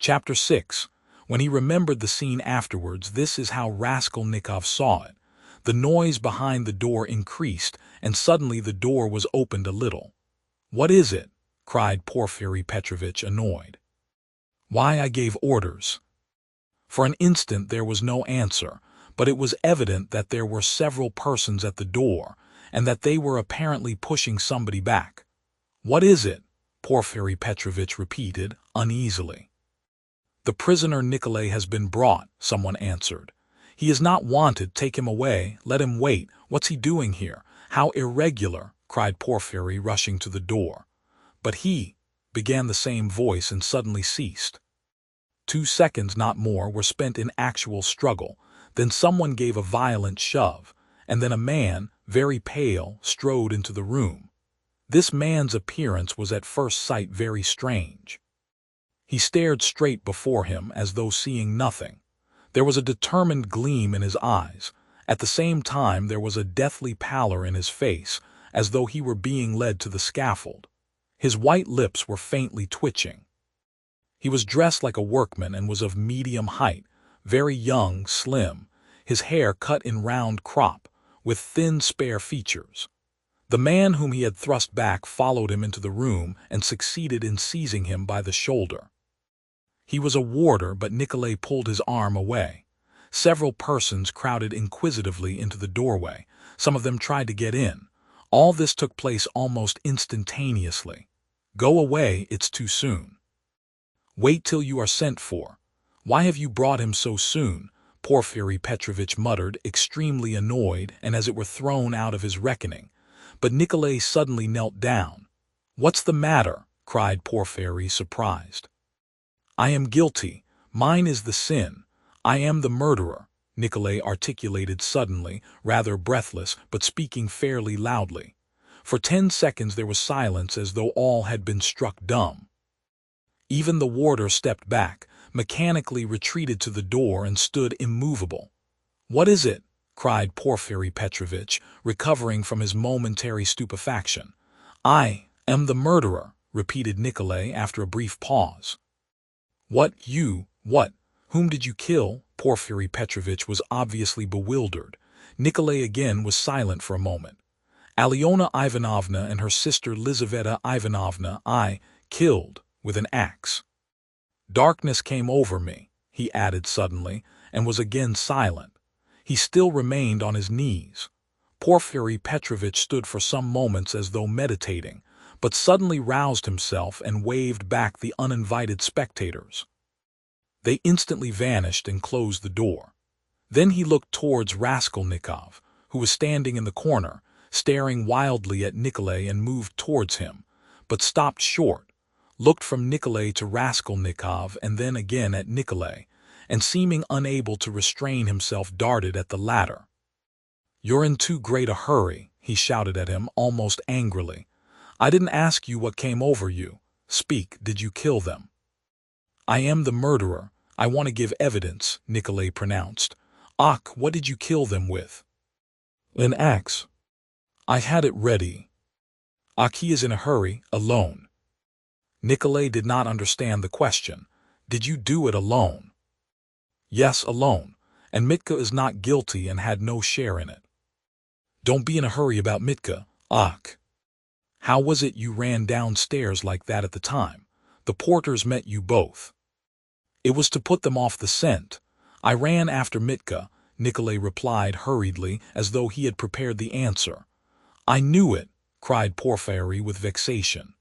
Chapter 6. When he remembered the scene afterwards, this is how Raskolnikov saw it. The noise behind the door increased, and suddenly the door was opened a little. "What is it?" cried Porfiri Petrovitch, annoyed. "Why, I gave orders." For an instant there was no answer, but it was evident that there were several persons at the door, and that they were apparently pushing somebody back. "What is it?" Porfiri Petrovitch repeated, uneasily. "The prisoner Nikolay has been brought," someone answered. "He is not wanted, take him away, let him wait, what's he doing here? How irregular!" cried Porfiri, rushing to the door. "But he," began the same voice and suddenly ceased. 2 seconds, not more, were spent in actual struggle, then someone gave a violent shove, and then a man, very pale, strode into the room. This man's appearance was at first sight very strange. He stared straight before him as though seeing nothing. There was a determined gleam in his eyes. At the same time there was a deathly pallor in his face, as though he were being led to the scaffold. His white lips were faintly twitching. He was dressed like a workman and was of medium height, very young, slim, his hair cut in round crop, with thin, spare features. The man whom he had thrust back followed him into the room and succeeded in seizing him by the shoulder. He was a warder, but Nikolay pulled his arm away. Several persons crowded inquisitively into the doorway. Some of them tried to get in. All this took place almost instantaneously. "Go away, it's too soon." "Wait till you are sent for." "Why have you brought him so soon?" Porfiri Petrovitch muttered, extremely annoyed and as it were thrown out of his reckoning. But Nikolay suddenly knelt down. "What's the matter?" cried Porfiri, surprised. "I am guilty. Mine is the sin. I am the murderer," Nikolay articulated suddenly, rather breathless, but speaking fairly loudly. For 10 seconds there was silence, as though all had been struck dumb. Even the warder stepped back, mechanically retreated to the door, and stood immovable. "What is it?" cried Porfiri Petrovitch, recovering from his momentary stupefaction. "I am the murderer," repeated Nikolay after a brief pause. "What, you, what? Whom did you kill?" Porfiri Petrovitch was obviously bewildered. Nikolay again was silent for a moment. "Alyona Ivanovna and her sister Lizaveta Ivanovna I killed with an axe." Darkness came over me, he added suddenly, and was again silent. He still remained on his knees. Porfiri Petrovitch stood for some moments as though meditating, but suddenly roused himself and waved back the uninvited spectators. They instantly vanished and closed the door. Then he looked towards Raskolnikov, who was standing in the corner, staring wildly at Nikolay, and moved towards him, but stopped short, looked from Nikolay to Raskolnikov and then again at Nikolay, and seeming unable to restrain himself darted at the latter. "You're in too great a hurry," he shouted at him, almost angrily. "I didn't ask you what came over you. Speak, did you kill them?" "I am the murderer. I want to give evidence," Nikolay pronounced. "Ach, what did you kill them with?" "An axe. I had it ready." "Ach, he is in a hurry, alone." Nikolay did not understand the question. "Did you do it alone?" "Yes, alone. And Mitka is not guilty and had no share in it." "Don't be in a hurry about Mitka. Ach. How was it you ran downstairs like that at the time? The porters met you both." "It was to put them off the scent. I ran after Mitka," Nikolay replied hurriedly, as though he had prepared the answer. "I knew it," cried Porfiri with vexation.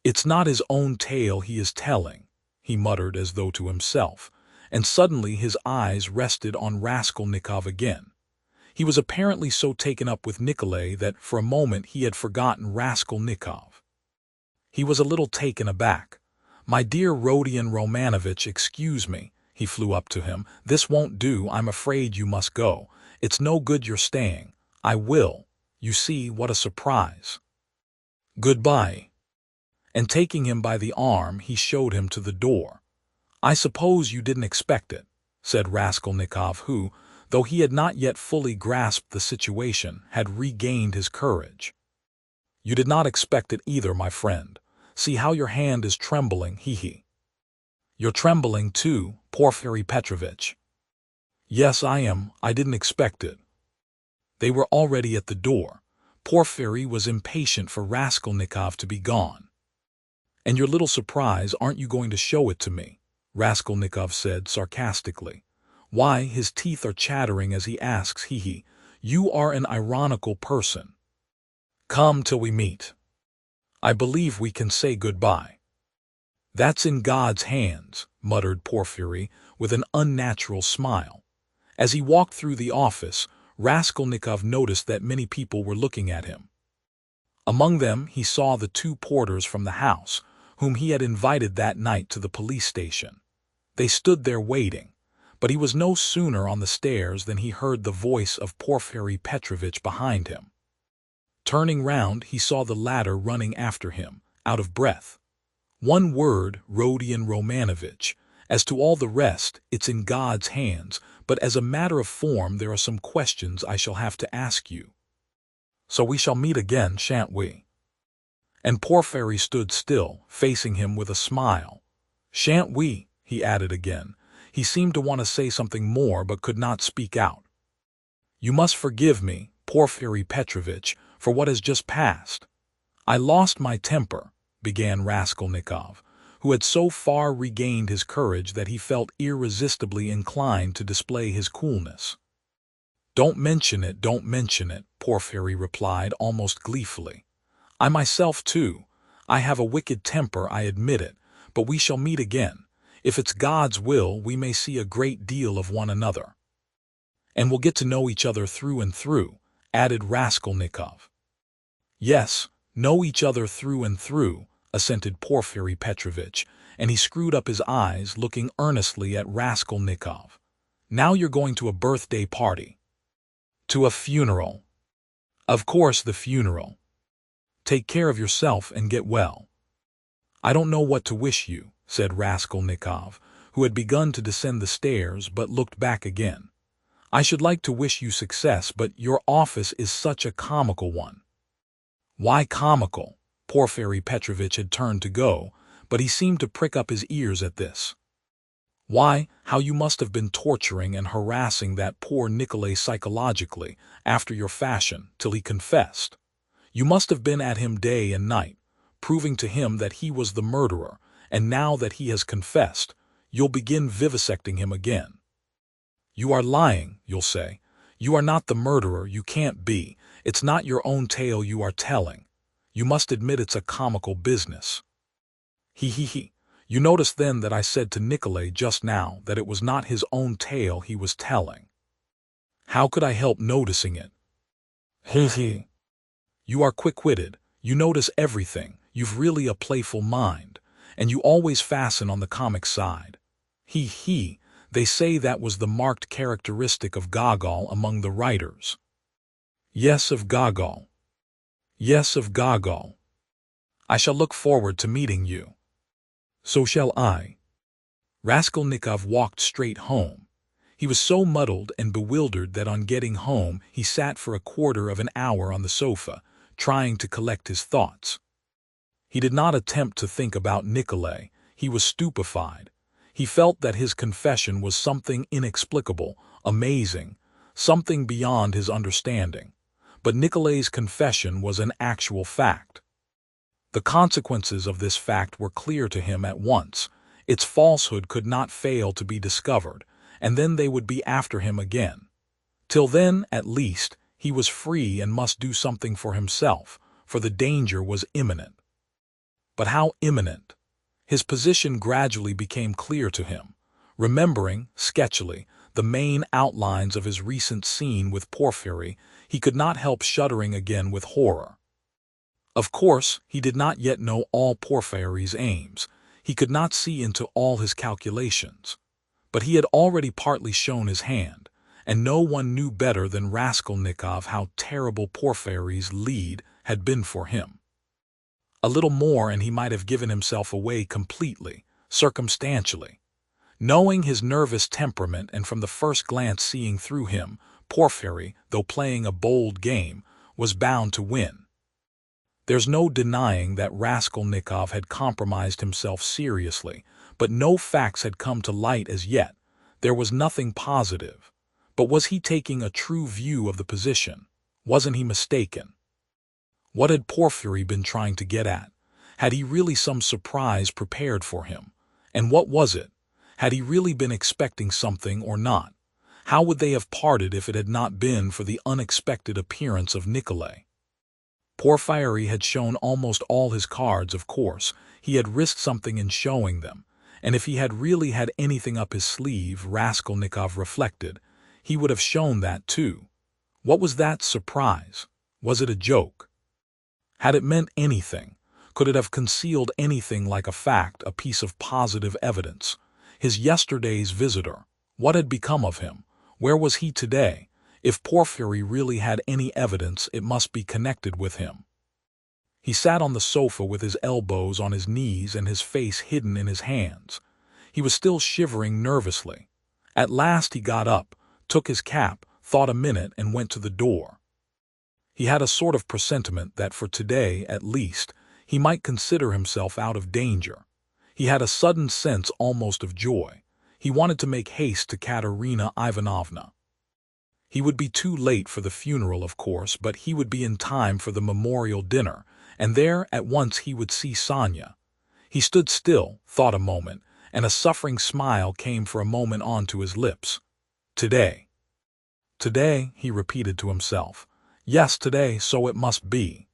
"It's not his own tale he is telling," he muttered as though to himself, and suddenly his eyes rested on Raskolnikov again. He was apparently so taken up with Nikolay that for a moment he had forgotten Raskolnikov. He was a little taken aback. "My dear Rodion Romanovitch, excuse me," he flew up to him. "This won't do, I'm afraid you must go. It's no good your staying. I will. You see, what a surprise. Goodbye." And taking him by the arm, he showed him to the door. "I suppose you didn't expect it," said Raskolnikov, who, though he had not yet fully grasped the situation, had regained his courage. "You did not expect it either, my friend. See how your hand is trembling, he. You're trembling too, Porfiry Petrovitch. Yes, I am. I didn't expect it. They were already at the door. Porfiry was impatient for Raskolnikov to be gone. And your little surprise, aren't you going to show it to me? Raskolnikov said sarcastically. Why, his teeth are chattering as he asks, hee. You are an ironical person. Come till we meet. I believe we can say goodbye. That's in God's hands, muttered Porfiry with an unnatural smile. As he walked through the office, Raskolnikov noticed that many people were looking at him. Among them he saw the two porters from the house, whom he had invited that night to the police station. They stood there waiting, but he was no sooner on the stairs than he heard the voice of Porfiry Petrovitch behind him. Turning round, he saw the latter running after him, out of breath. One word, Rodion Romanovitch. As to all the rest, it's in God's hands, but as a matter of form there are some questions I shall have to ask you. So we shall meet again, shan't we? And Porfiry stood still, facing him with a smile. Shan't we? He added again. He seemed to want to say something more but could not speak out. You must forgive me, Porfiry Petrovitch, for what has just passed. I lost my temper, began Raskolnikov, who had so far regained his courage that he felt irresistibly inclined to display his coolness. Don't mention it, Porfiry replied almost gleefully. I myself, too. I have a wicked temper, I admit it, but we shall meet again. If it's God's will, we may see a great deal of one another. And we'll get to know each other through and through, added Raskolnikov. Yes, know each other through and through, assented Porfiry Petrovitch, and he screwed up his eyes, looking earnestly at Raskolnikov. Now you're going to a birthday party. To a funeral. Of course, the funeral. Take care of yourself and get well. I don't know what to wish you, said Raskolnikov, who had begun to descend the stairs but looked back again. I should like to wish you success, but your office is such a comical one. Why comical? Porfiry Petrovitch had turned to go, but he seemed to prick up his ears at this. Why, how you must have been torturing and harassing that poor Nikolay psychologically, after your fashion, till he confessed. You must have been at him day and night, proving to him that he was the murderer, and now that he has confessed, you'll begin vivisecting him again. You are lying, you'll say. You are not the murderer, you can't be. It's not your own tale you are telling. You must admit it's a comical business. He. You noticed then that I said to Nikolay just now that it was not his own tale he was telling. How could I help noticing it? He. You are quick-witted. You notice everything. You've really a playful mind, and you always fasten on the comic side. He. They say that was the marked characteristic of Gogol among the writers. Yes, of Gogol. Yes, of Gogol. I shall look forward to meeting you. So shall I. Raskolnikov walked straight home. He was so muddled and bewildered that on getting home he sat for a quarter of an hour on the sofa, trying to collect his thoughts. He did not attempt to think about Nikolay. He was stupefied. He felt that his confession was something inexplicable, amazing, something beyond his understanding. But Nikolay's confession was an actual fact. The consequences of this fact were clear to him at once. Its falsehood could not fail to be discovered, and then they would be after him again. Till then, at least, he was free and must do something for himself, for the danger was imminent. But how imminent? His position gradually became clear to him. Remembering, sketchily, the main outlines of his recent scene with Porfiry, he could not help shuddering again with horror. Of course, he did not yet know all Porfiry's aims. He could not see into all his calculations. But he had already partly shown his hand, and no one knew better than Raskolnikov how terrible Porfiry's lead had been for him. A little more and he might have given himself away completely, circumstantially. Knowing his nervous temperament and from the first glance seeing through him, Porfiry, though playing a bold game, was bound to win. There's no denying that Raskolnikov had compromised himself seriously, but no facts had come to light as yet. There was nothing positive. But was he taking a true view of the position? Wasn't he mistaken? What had Porfiry been trying to get at? Had he really some surprise prepared for him? And what was it? Had he really been expecting something or not? How would they have parted if it had not been for the unexpected appearance of Nikolay? Porfiry had shown almost all his cards, of course. He had risked something in showing them. And if he had really had anything up his sleeve, Raskolnikov reflected, he would have shown that too. What was that surprise? Was it a joke? Had it meant anything? Could it have concealed anything like a fact, a piece of positive evidence? His yesterday's visitor, what had become of him? Where was he today? If Porfiry really had any evidence, it must be connected with him. He sat on the sofa with his elbows on his knees and his face hidden in his hands. He was still shivering nervously. At last he got up, took his cap, thought a minute, and went to the door. He had a sort of presentiment that for today, at least, he might consider himself out of danger. He had a sudden sense almost of joy. He wanted to make haste to Katerina Ivanovna. He would be too late for the funeral, of course, but he would be in time for the memorial dinner, and there at once he would see Sonia. He stood still, thought a moment, and a suffering smile came for a moment onto his lips. Today. Today, he repeated to himself. Yes, today, so it must be.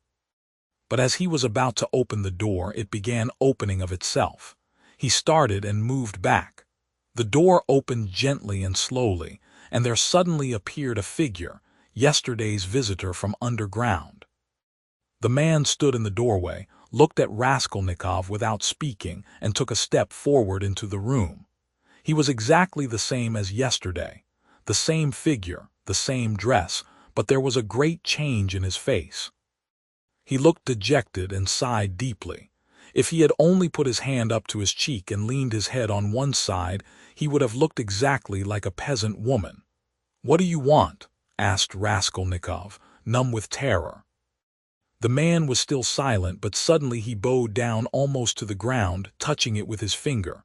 But as he was about to open the door, it began opening of itself. He started and moved back. The door opened gently and slowly, and there suddenly appeared a figure, yesterday's visitor from underground. The man stood in the doorway, looked at Raskolnikov without speaking, and took a step forward into the room. He was exactly the same as yesterday, the same figure, the same dress, but there was a great change in his face. He looked dejected and sighed deeply. If he had only put his hand up to his cheek and leaned his head on one side, he would have looked exactly like a peasant woman. "What do you want?" asked Raskolnikov, numb with terror. The man was still silent, but suddenly he bowed down almost to the ground, touching it with his finger.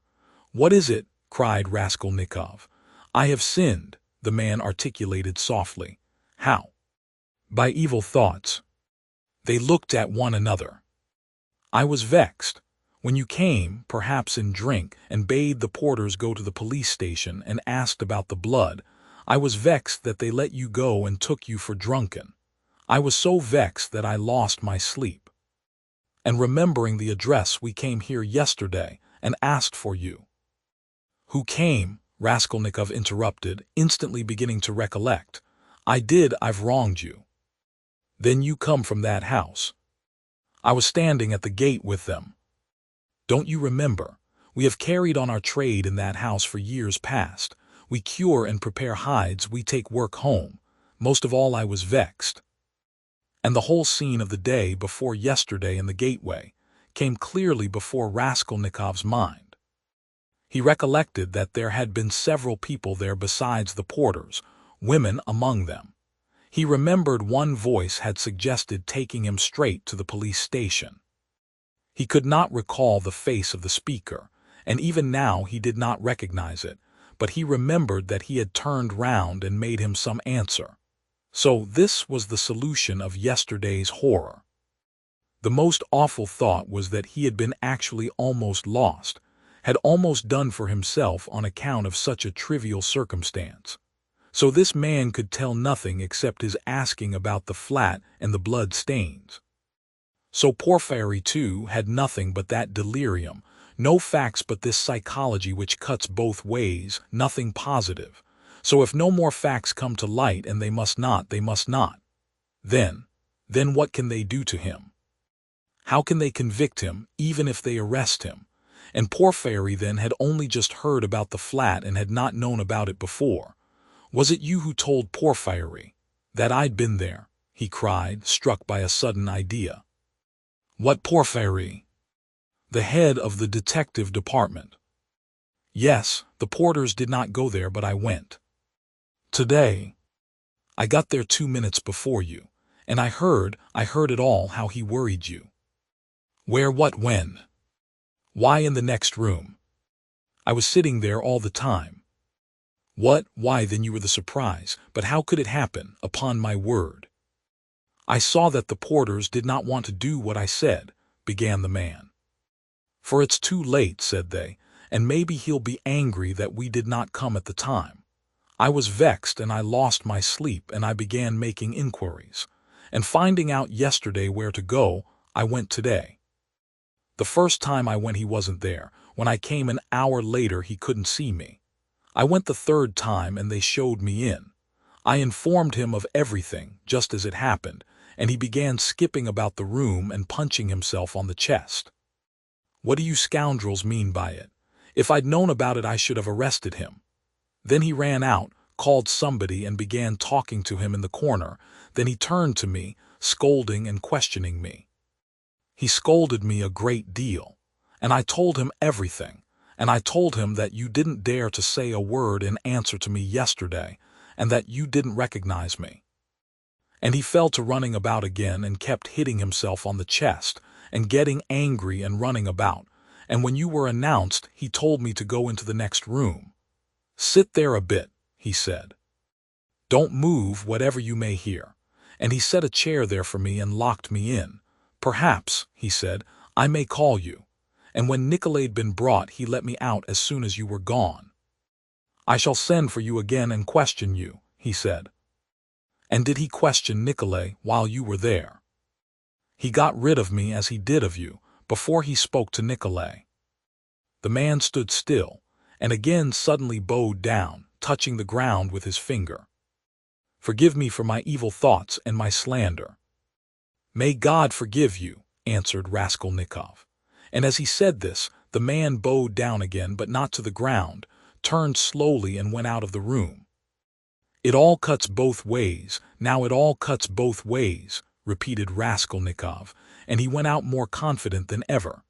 "What is it?" cried Raskolnikov. "I have sinned," the man articulated softly. "How?" "By evil thoughts." They looked at one another. "I was vexed. When you came, perhaps in drink, and bade the porters go to the police station and asked about the blood, I was vexed that they let you go and took you for drunken. I was so vexed that I lost my sleep. And remembering the address, we came here yesterday and asked for you." "Who came?" Raskolnikov interrupted, instantly beginning to recollect. "I did, I've wronged you." "Then you come from that house?" "I was standing at the gate with them." "Don't you remember? We have carried on our trade in that house for years past. We cure and prepare hides, we take work home. Most of all I was vexed." And the whole scene of the day before yesterday in the gateway came clearly before Raskolnikov's mind. He recollected that there had been several people there besides the porters, women among them. He remembered one voice had suggested taking him straight to the police station. He could not recall the face of the speaker, and even now he did not recognize it, but he remembered that he had turned round and made him some answer. So this was the solution of yesterday's horror. The most awful thought was that he had been actually almost lost, had almost done for himself on account of such a trivial circumstance. So this man could tell nothing except his asking about the flat and the blood stains. So Porfiry, too, had nothing but that delirium, no facts but this psychology which cuts both ways, nothing positive. So if no more facts come to light, and they must not, then what can they do to him? How can they convict him, even if they arrest him? And Porfiry then had only just heard about the flat and had not known about it before. "Was it you who told Porfiry that I'd been there?" he cried, struck by a sudden idea. "What Porfiry?" "The head of the detective department." "Yes, the porters did not go there, but I went. Today. I got there 2 minutes before you, and I heard it all, how he worried you." "Where, what, when?" "Why, in the next room." I was sitting there all the time. What? Why, then you were the surprise. But how could it happen, upon my word? I saw that the porters did not want to do what I said, began the man. For it's too late, said they, and maybe he'll be angry that we did not come at the time. I was vexed and I lost my sleep and I began making inquiries. And finding out yesterday where to go, I went today. The first time I went he wasn't there. When I came an hour later he couldn't see me. I went the third time and they showed me in. I informed him of everything, just as it happened, and he began skipping about the room and punching himself on the chest. What do you scoundrels mean by it? If I'd known about it I should have arrested him. Then he ran out, called somebody and began talking to him in the corner. Then he turned to me, scolding and questioning me. He scolded me a great deal, and I told him everything, and I told him that you didn't dare to say a word in answer to me yesterday, and that you didn't recognize me. And he fell to running about again and kept hitting himself on the chest and getting angry and running about, and when you were announced he told me to go into the next room. Sit there a bit, he said. Don't move whatever you may hear. And he set a chair there for me and locked me in. Perhaps, he said, I may call you. And when Nicolay'd been brought he let me out as soon as you were gone. I shall send for you again and question you, he said. And did he question Nicolay while you were there? He got rid of me as he did of you, before he spoke to Nicolay. The man stood still, and again suddenly bowed down, touching the ground with his finger. Forgive me for my evil thoughts and my slander. May God forgive you, answered Raskolnikov. And as he said this, the man bowed down again, but not to the ground, turned slowly and went out of the room. It all cuts both ways, now it all cuts both ways, repeated Raskolnikov, and he went out more confident than ever.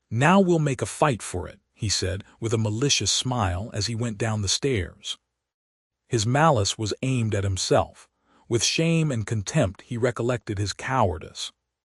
Now we'll make a fight for it, he said, with a malicious smile as he went down the stairs. His malice was aimed at himself. With shame and contempt he recollected his cowardice.